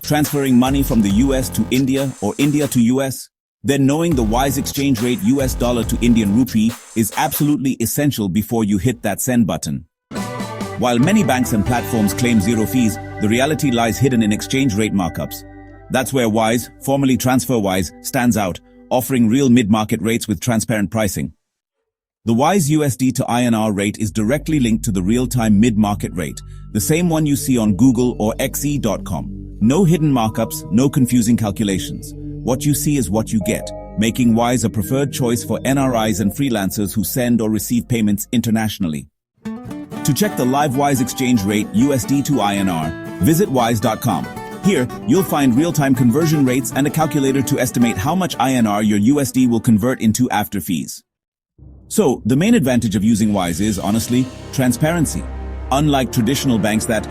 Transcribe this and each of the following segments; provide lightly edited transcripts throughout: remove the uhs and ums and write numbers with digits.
Transferring money from the US to India or India to US? Then knowing the Wise exchange rate US dollar to Indian rupee is absolutely essential before you hit that send button. While many banks and platforms claim zero fees, the reality lies hidden in exchange rate markups. That's where Wise, formerly TransferWise, stands out, offering real mid-market rates with transparent pricing. The Wise USD to INR rate is directly linked to the real-time mid-market rate, the same one you see on Google or xe.com. No hidden markups, no confusing calculations. What you see is what you get, making Wise a preferred choice for NRIs and freelancers who send or receive payments internationally. To check the live Wise exchange rate USD to INR, visit wise.com. Here, you'll find real-time conversion rates and a calculator to estimate how much INR your USD will convert into after fees. So, the main advantage of using Wise is, honestly, transparency. Unlike traditional banks that,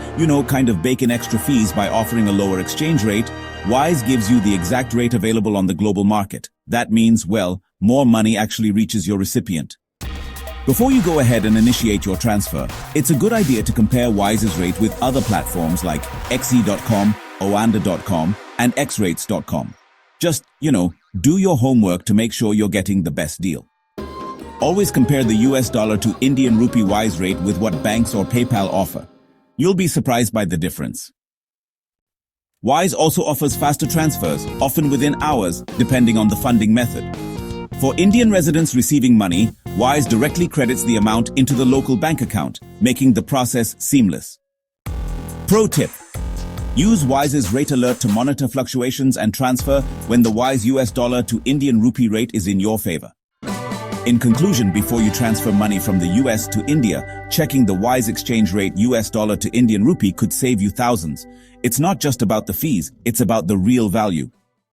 kind of bake in extra fees by offering a lower exchange rate, Wise gives you the exact rate available on the global market. That means, well, more money actually reaches your recipient. Before you go ahead and initiate your transfer, it's a good idea to compare Wise's rate with other platforms like xe.com, oanda.com, and xrates.com. Just, do your homework to make sure you're getting the best deal. Always compare the US dollar to Indian rupee Wise rate with what banks or PayPal offer. You'll be surprised by the difference. Wise also offers faster transfers, often within hours, depending on the funding method. For Indian residents receiving money, Wise directly credits the amount into the local bank account, making the process seamless. Pro tip: use Wise's rate alert to monitor fluctuations and transfer when the Wise US dollar to Indian rupee rate is in your favor. In conclusion, before you transfer money from the US to India, checking the Wise exchange rate US dollar to Indian rupee could save you thousands. It's not just about the fees, it's about the real value.